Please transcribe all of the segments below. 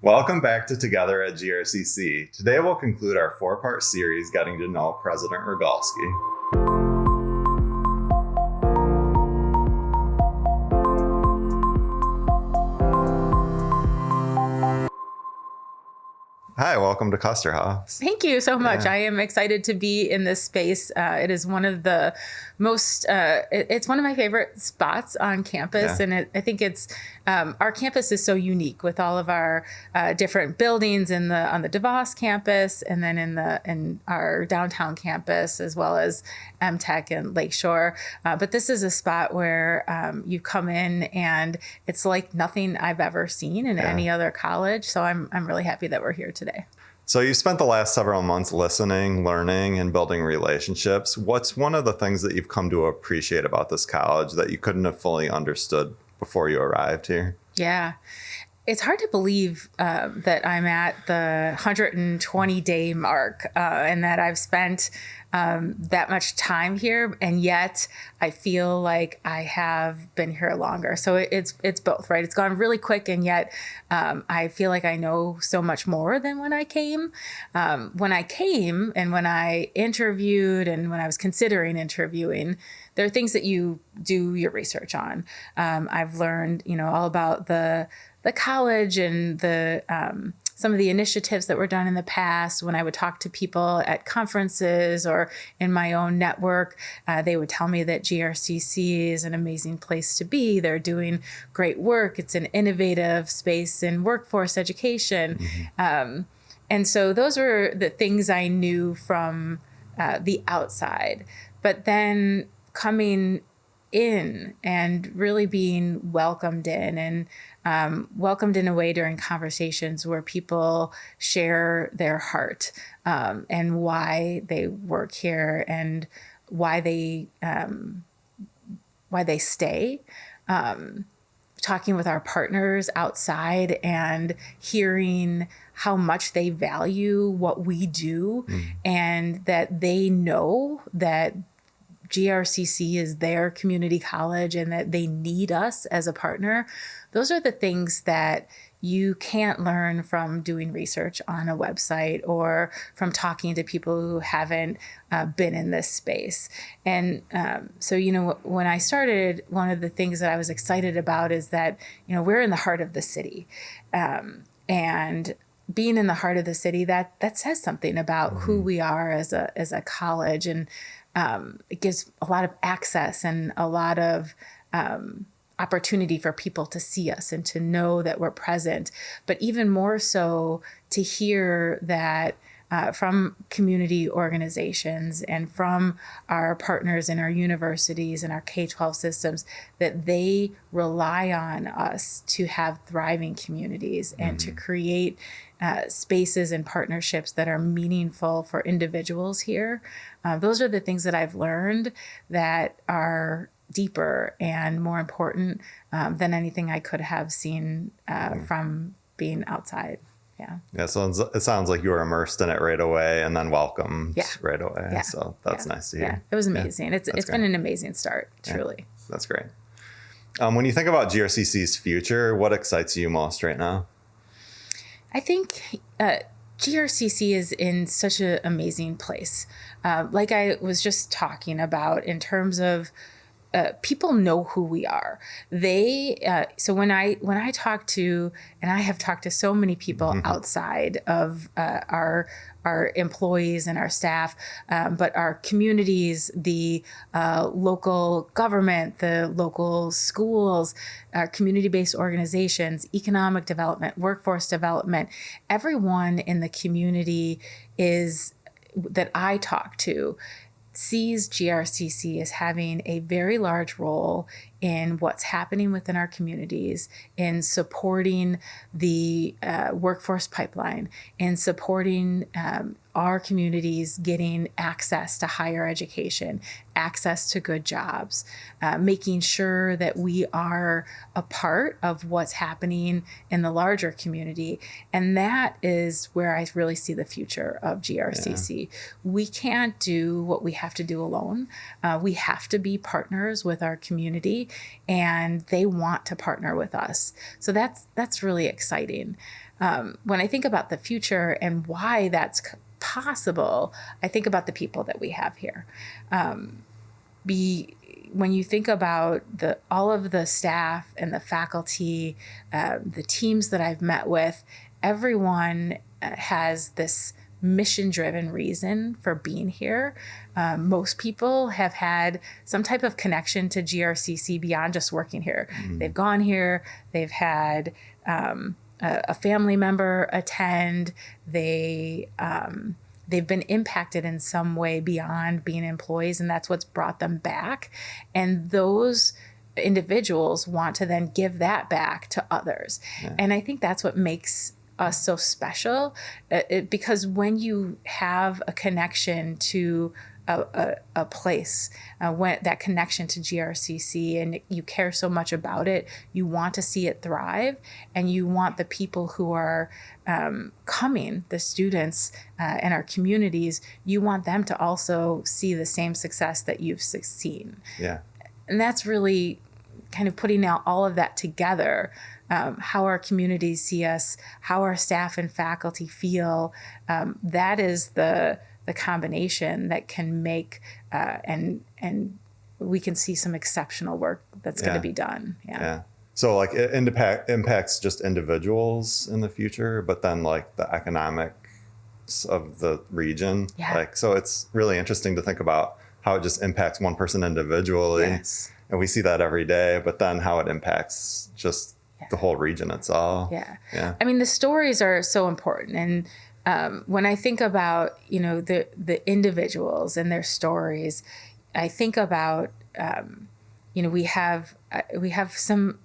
Welcome back to Together at GRCC. Today we'll conclude our four-part series getting to know President Rogalski. Hi, welcome to Custer House. Thank you so much. I am excited to be in this space. It is one of the most, it's one of my favorite spots on campus. Yeah. And I think it's, our campus is so unique with all of our different buildings on the DeVos campus and then in our downtown campus, as well as MTech and Lakeshore. But this is a spot where you come in and it's like nothing I've ever seen in any other college. So I'm really happy that we're here today. So you spent the last several months listening, learning, and building relationships. What's one of the things that you've come to appreciate about this college that you couldn't have fully understood before you arrived here? Yeah. It's hard to believe that I'm at the 120-day mark and that I've spent that much time here, and yet I feel like I have been here longer. So it's both, right? It's gone really quick, and yet I feel like I know so much more than when I came. When I came and when I interviewed and when I was considering interviewing, there are things that you do your research on. I've learned, all about the college and the some of the initiatives that were done in the past. When I would talk to people at conferences or in my own network, they would tell me that GRCC is an amazing place to be. They're doing great work. It's an innovative space in workforce education. Mm-hmm. And so those were the things I knew from the outside. But then coming in and really being welcomed in and welcomed in a way during conversations where people share their heart and why they work here and why they stay. Talking with our partners outside and hearing how much they value what we do and that they know that GRCC is their community college and that they need us as a partner. Those are the things that you can't learn from doing research on a website or from talking to people who haven't been in this space. And so, when I started, one of the things that I was excited about is that, we're in the heart of the city. And being in the heart of the city, that says something about who we are as a college. And it gives a lot of access and a lot of opportunity for people to see us and to know that we're present, but even more so to hear that from community organizations and from our partners in our universities and our K-12 systems, that they rely on us to have thriving communities and to create spaces and partnerships that are meaningful for individuals here. Those are the things that I've learned that are deeper and more important than anything I could have seen from being outside. Yeah. So it sounds like you were immersed in it right away and then welcomed right away. Yeah. So that's nice to hear. Yeah. It was amazing. Yeah. It's been an amazing start, truly. Yeah. That's great. When you think about GRCC's future, what excites you most right now? I think GRCC is in such an amazing place. Like I was just talking about in terms of people know who we are. So when I talk to, and I have talked to so many people outside of our employees and our staff, but our communities, the local government, the local schools, our community-based organizations, economic development, workforce development, everyone in the community that I talk to sees GRCC as having a very large role in what's happening within our communities, in supporting the workforce pipeline, in supporting our communities getting access to higher education, access to good jobs, making sure that we are a part of what's happening in the larger community. And that is where I really see the future of GRCC. Yeah. We can't do what we have to do alone. We have to be partners with our community. and they want to partner with us. So that's really exciting. When I think about the future and why that's possible, I think about the people that we have here. When you think about all of the staff and the faculty, the teams that I've met with, everyone has this mission-driven reason for being here. Most people have had some type of connection to GRCC beyond just working here. They've gone here, they've had a family member attend, they've been impacted in some way beyond being employees, and that's what's brought them back. And those individuals want to then give that back to others. Yeah. And I think that's what makes us so special, because when you have a connection to a place, when that connection to GRCC, and you care so much about it, you want to see it thrive, and you want the people who are coming, the students in our communities, you want them to also see the same success that you've seen. Yeah. And that's really kind of putting out all of that together, how our communities see us, how our staff and faculty feel. That is the combination that can make and we can see some exceptional work that's going to be done. Yeah. So like it impacts just individuals in the future, but then like the economics of the region. Yeah. Like, so it's really interesting to think about how it just impacts one person individually. Yes. And we see that every day, but then how it impacts just the whole region itself. Yeah. Yeah. I mean, the stories are so important. And when I think about, the individuals and their stories, I think about, we have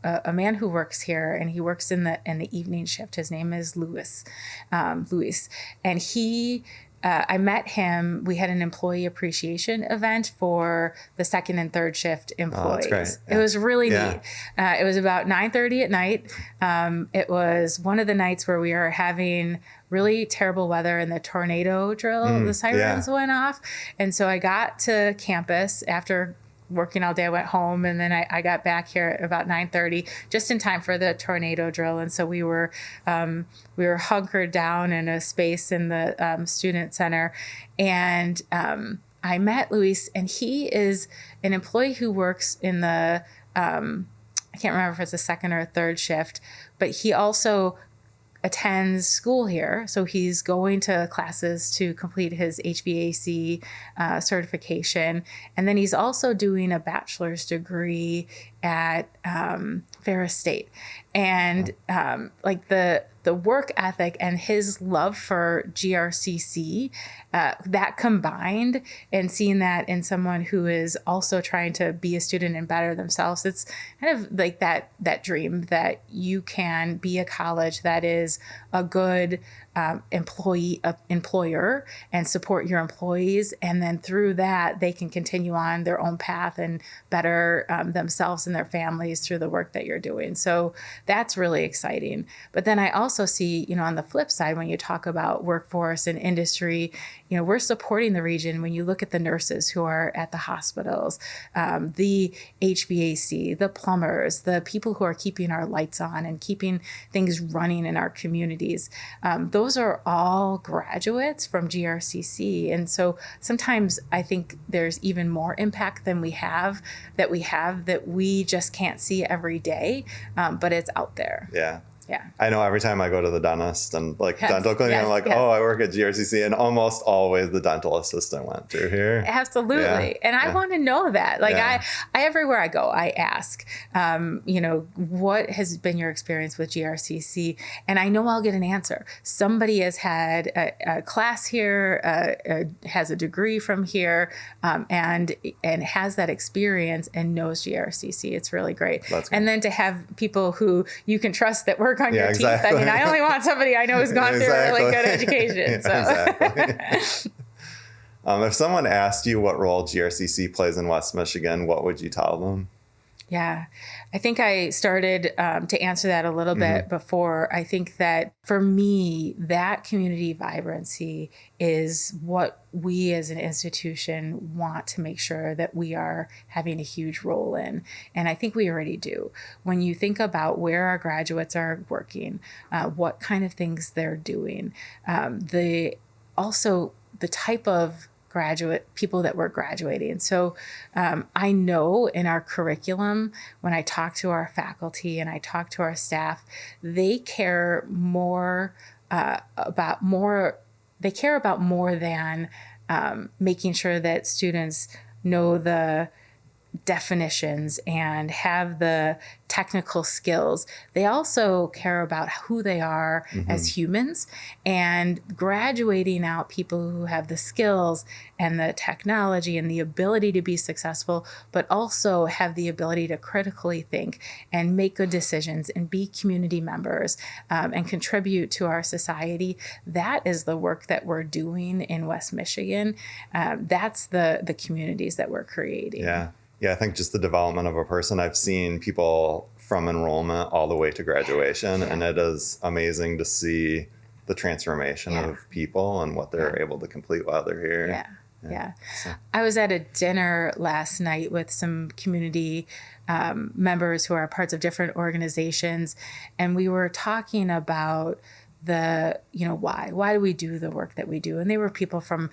a man who works here, and he works in the evening shift. His name is Luis, and he. I met him. We had an employee appreciation event for the second and third shift employees. Oh, that's great. Yeah. It was really neat. It was about 9:30 at night. It was one of the nights where we were having really terrible weather, and the tornado drill, the sirens went off. And so I got to campus after working all day. I went home, and then I got back here at about 9:30, just in time for the tornado drill. And so we were hunkered down in a space in the student center, and I met Luis, and he is an employee who works in the I can't remember if it's a second or a third shift, but he also attends school here. So he's going to classes to complete his HVAC certification. And then he's also doing a bachelor's degree at Ferris State. And like the work ethic and his love for GRCC, that combined, and seeing that in someone who is also trying to be a student and better themselves, it's kind of like that dream that you can be a college that is a good employer and support your employees, and then through that they can continue on their own path and better themselves and their families through the work that you're doing. So that's really exciting. But then I also see, on the flip side, when you talk about workforce and industry, we're supporting the region. When you look at the nurses who are at the hospitals, the HVAC, the plumbers, the people who are keeping our lights on and keeping things running in our communities, those are all graduates from GRCC. And so sometimes I think there's even more impact than we have that we just can't see every day, but it's out there. Yeah. Yeah. I know every time I go to the dentist and dental clinic, I'm like, oh, I work at GRCC, and almost always the dental assistant went through here. Absolutely. Yeah. And I want to know that. I everywhere I go, I ask, what has been your experience with GRCC? And I know I'll get an answer. Somebody has had a class here, has a degree from here, and has that experience and knows GRCC. It's really great. And then to have people who you can trust that work on your teeth. I mean, I only want somebody I know who's gone through a really good education. So. Exactly. If someone asked you what role GRCC plays in West Michigan, what would you tell them? Yeah, I think I started to answer that a little bit before. I think that for me, that community vibrancy is what we as an institution want to make sure that we are having a huge role in. And I think we already do. When you think about where our graduates are working, what kind of things they're doing, also the type of people that we're graduating. So I know in our curriculum, when I talk to our faculty and I talk to our staff, they care about more than making sure that students know the definitions and have the technical skills. They also care about who they are as humans, and graduating out people who have the skills and the technology and the ability to be successful, but also have the ability to critically think and make good decisions and be community members and contribute to our society. That is the work that we're doing in West Michigan. That's the communities that we're creating. Yeah, I think just the development of a person. I've seen people from enrollment all the way to graduation, and it is amazing to see the transformation of people and what they're able to complete while they're here. Yeah. So. I was at a dinner last night with some community members who are parts of different organizations, and we were talking about why do we do the work that we do? And they were people from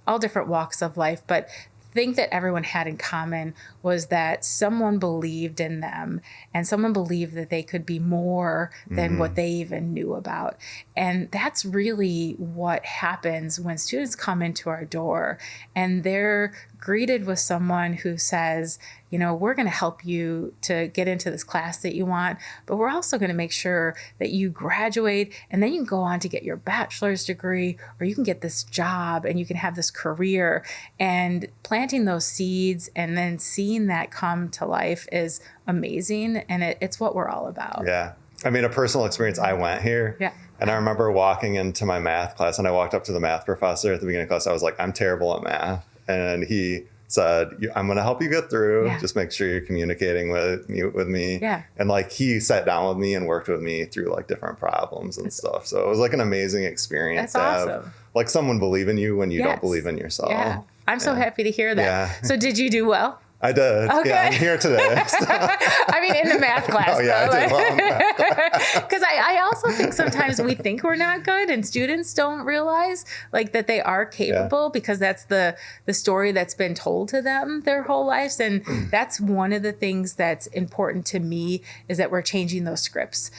all different walks of life, but thing that everyone had in common was that someone believed in them and someone believed that they could be more than what they even knew about. And that's really what happens when students come into our door and they're greeted with someone who says, we're going to help you to get into this class that you want, but we're also going to make sure that you graduate and then you can go on to get your bachelor's degree, or you can get this job and you can have this career. And planting those seeds and then seeing that come to life is amazing. And it's what we're all about. Yeah. I mean, a personal experience, I went here. Yeah. And I remember walking into my math class, and I walked up to the math professor at the beginning of class. I was like, I'm terrible at math. And he said, I'm going to help you get through. Yeah. Just make sure you're communicating with me. Yeah. And he sat down with me and worked with me through different problems and stuff. So it was an amazing experience. That's awesome. Have someone believe in you when you don't believe in yourself. Yeah. I'm so happy to hear that. Yeah. So did you do well? I did. Okay. Yeah, I'm here today. So. I mean, in the math class. Oh, yeah, I did well in math class. Because I also think sometimes we think we're not good, and students don't realize that they are capable because that's the story that's been told to them their whole lives. And that's one of the things that's important to me, is that we're changing those scripts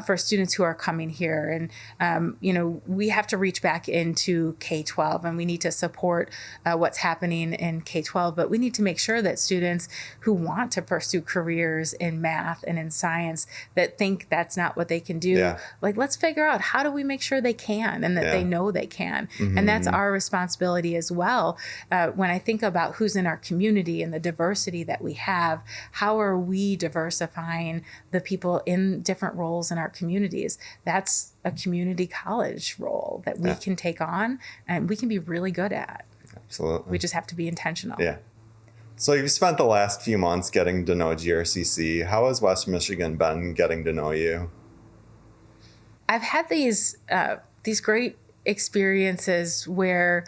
for students who are coming here. And, we have to reach back into K-12, and we need to support what's happening in K-12, but we need to make sure that students who want to pursue careers in math and in science that think that's not what they can do, let's figure out, how do we make sure they can, and that they know they can. And that's our responsibility as well. When I think about who's in our community and the diversity that we have, how are we diversifying the people in different roles in our communities? That's a community college role that we can take on and we can be really good at. Absolutely. We just have to be intentional. Yeah. So you've spent the last few months getting to know GRCC. How has West Michigan been getting to know you? I've had these great experiences where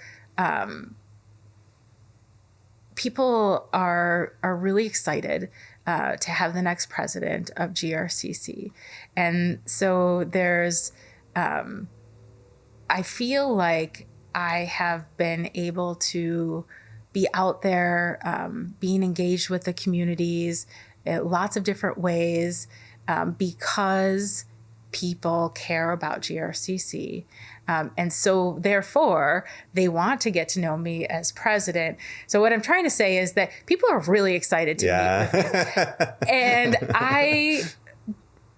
people are really excited to have the next president of GRCC. And so there's, I feel like I have been able to be out there, being engaged with the communities in lots of different ways, because people care about GRCC. And so therefore they want to get to know me as president. So what I'm trying to say is that people are really excited to meet with me. And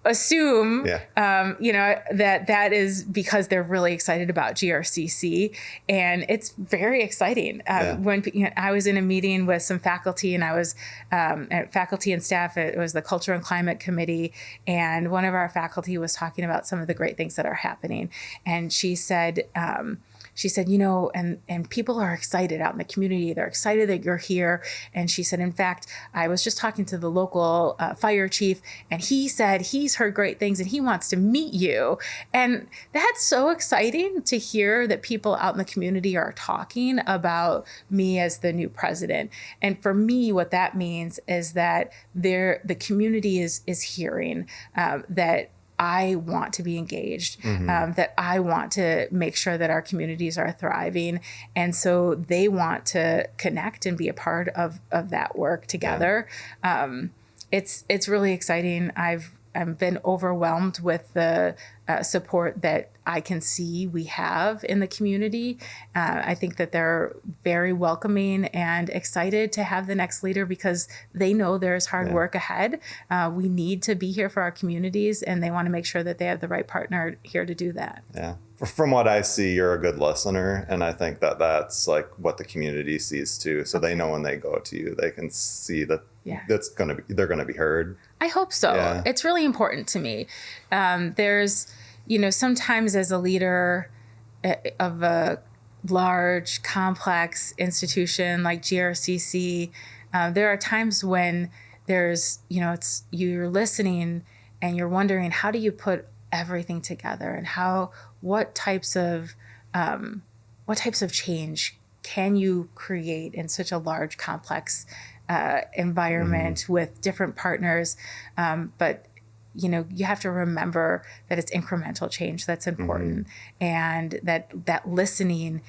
assume, that is because they're really excited about GRCC, and it's very exciting. When I was in a meeting with some faculty, and I was faculty and staff, it was the Culture and Climate Committee, and one of our faculty was talking about some of the great things that are happening, and she said, and people are excited out in the community. They're excited that you're here. And she said, in fact, I was just talking to the local fire chief, and he said he's heard great things and he wants to meet you. And that's so exciting to hear that people out in the community are talking about me as the new president. And for me, what that means is that the community is hearing that I want to be engaged, that I want to make sure that our communities are thriving. And so they want to connect and be a part of that work together. Yeah. It's really exciting. I've been overwhelmed with the support that I can see we have in the community. I think that they're very welcoming and excited to have the next leader because they know there's hard work ahead. We need to be here for our communities, and they want to make sure that they have the right partner here to do that. Yeah. From what I see, you're a good listener, and I think that that's like what the community sees too. So they know when they go to you, they can see that they're going to be heard. I hope so. Yeah. It's really important to me. There's, sometimes as a leader of a large, complex institution like GRCC, there are times when there's, you're listening and you're wondering, how do you put everything together, and what types of change can you create in such a large, complex environment with different partners. But, you have to remember that it's incremental change that's important, and that listening,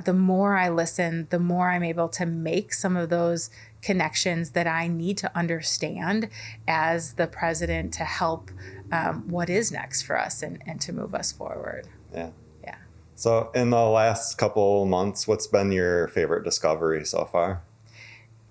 the more I listen, the more I'm able to make some of those connections that I need to understand as the president to help what is next for us and to move us forward. Yeah. Yeah. So in the last couple months, what's been your favorite discovery so far?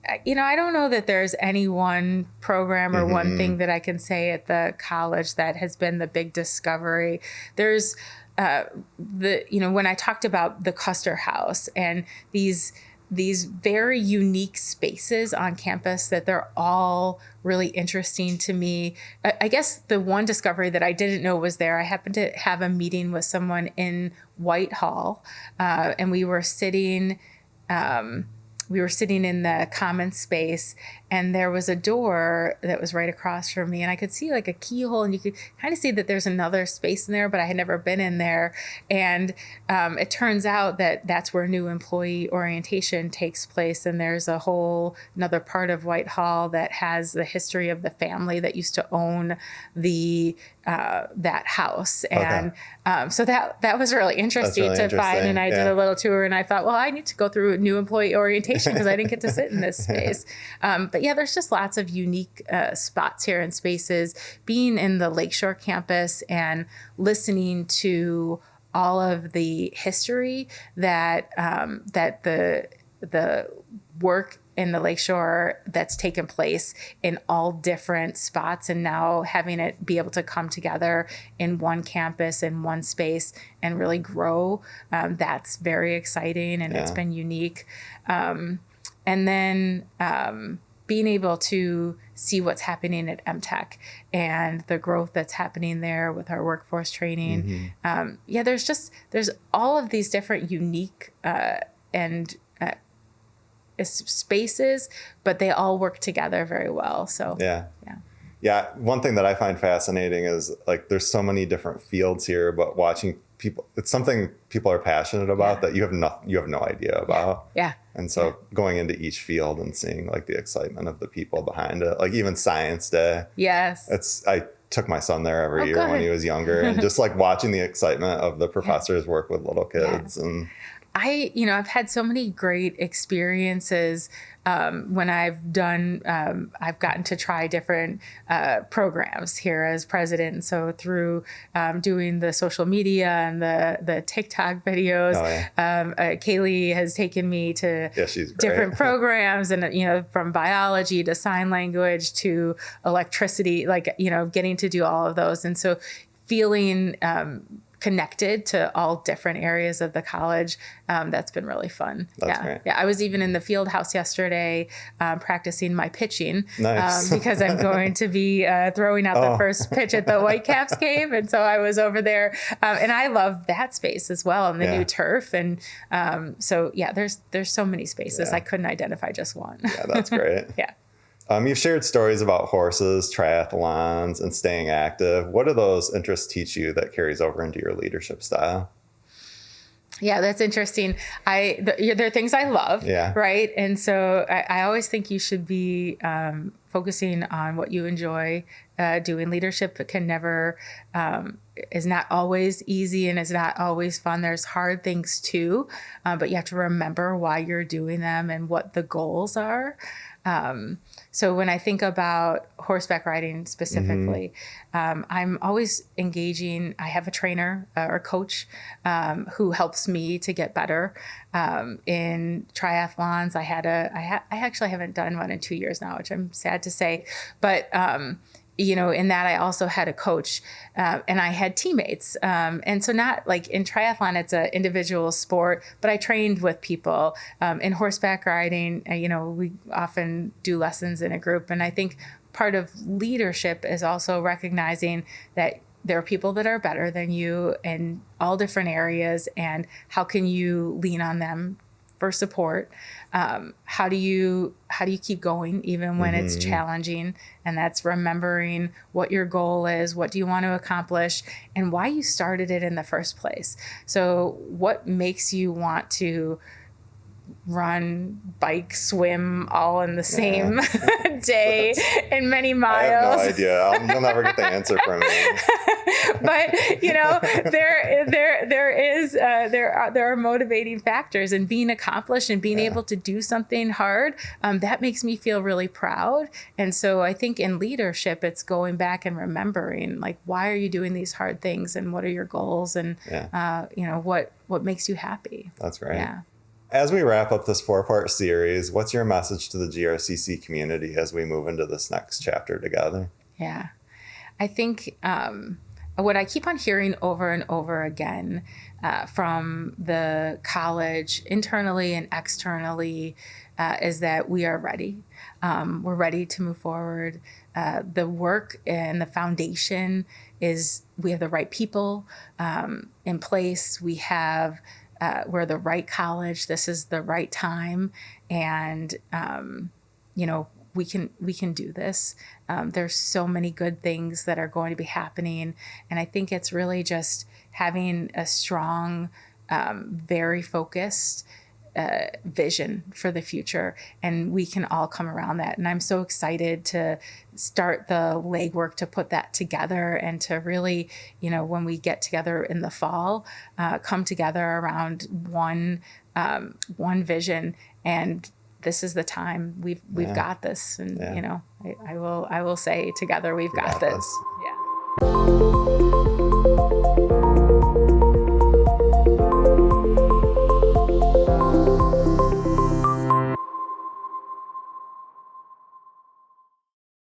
I don't know that there's any one program or one thing that I can say at the college that has been the big discovery. There's when I talked about the Custer House and these very unique spaces on campus, that they're all really interesting to me. I guess the one discovery that I didn't know was there, I happened to have a meeting with someone in Whitehall, and we were sitting in the common space, and there was a door that was right across from me, and I could see like a keyhole, and you could kind of see that there's another space in there, but I had never been in there. And it turns out that that's where new employee orientation takes place. And there's a whole another part of Whitehall that has the history of the family that used to own that house. And so that was really interesting to find. And I did a little tour, and I thought, well, I need to go through new employee orientation because I didn't get to sit in this space. But yeah, there's just lots of unique spots here and spaces. Being in the Lakeshore campus and listening to all of the history that the work in the Lakeshore that's taken place in all different spots, and now having it be able to come together in one campus, in one space, and really grow, that's very exciting, and it's been unique. And then being able to see what's happening at MTech and the growth that's happening there with our workforce training. There's all of these different unique spaces, but they all work together very well. So yeah. One thing that I find fascinating is like there's so many different fields here, but watching people, it's something people are passionate about that you have no idea about. Yeah. And so going into each field and seeing like the excitement of the people behind it, like even Science Day. Yes. I took my son there every year when he was younger, and just like watching the excitement of the professors work with little kids. And I've had so many great experiences when I've gotten to try different programs here as president. So through doing the social media and the TikTok videos, Kaylee has taken me to different programs, and from biology to sign language to electricity, getting to do all of those, and so feeling connected to all different areas of the college. That's been really fun. That's great. Yeah. I was even in the field house yesterday practicing my pitching Nice. because I'm going to be throwing out the first pitch at the Whitecaps game. And so I was over there and I love that space as well, and the new turf. And there's so many spaces. I couldn't identify just one. Yeah, that's great. Yeah. You've shared stories about horses, triathlons, and staying active. What do those interests teach you that carries over into your leadership style? Yeah, that's interesting. There are things I love, right? And so I always think you should be focusing on what you enjoy doing. Leadership is not always easy, and is not always fun. There's hard things too, but you have to remember why you're doing them and what the goals are. So when I think about horseback riding specifically, I'm always engaging. I have a trainer or coach who helps me to get better in triathlons. I actually haven't done one in 2 years now, which I'm sad to say, but in that I also had a coach and I had teammates. And so not like in triathlon, it's an individual sport, but I trained with people. In horseback riding, we often do lessons in a group. And I think part of leadership is also recognizing that there are people that are better than you in all different areas, and how can you lean on them for support? How do you keep going even when it's challenging? And that's remembering what your goal is, what do you want to accomplish, and why you started it in the first place. So what makes you want to run, bike, swim all in the same day in many miles? I have no idea. You'll never get the answer from me. But there are motivating factors, and being accomplished and being able to do something hard, that makes me feel really proud. And so I think in leadership, it's going back and remembering, like, why are you doing these hard things, and what are your goals, and what makes you happy. That's great. Yeah. As we wrap up this 4-part series, what's your message to the GRCC community as we move into this next chapter together? Yeah. I think what I keep on hearing over and over again from the college, internally and externally, is that we are ready. We're ready to move forward. The work and the foundation is, we have the right people in place. We're the right college. This is the right time. And, we can do this. There's so many good things that are going to be happening. And I think it's really just having a strong, very focused vision for the future, and we can all come around that. And I'm so excited to start the legwork to put that together, and to really, when we get together in the fall, come together around one vision. And this is the time. We've got this, and I will say together we've got this. Yeah.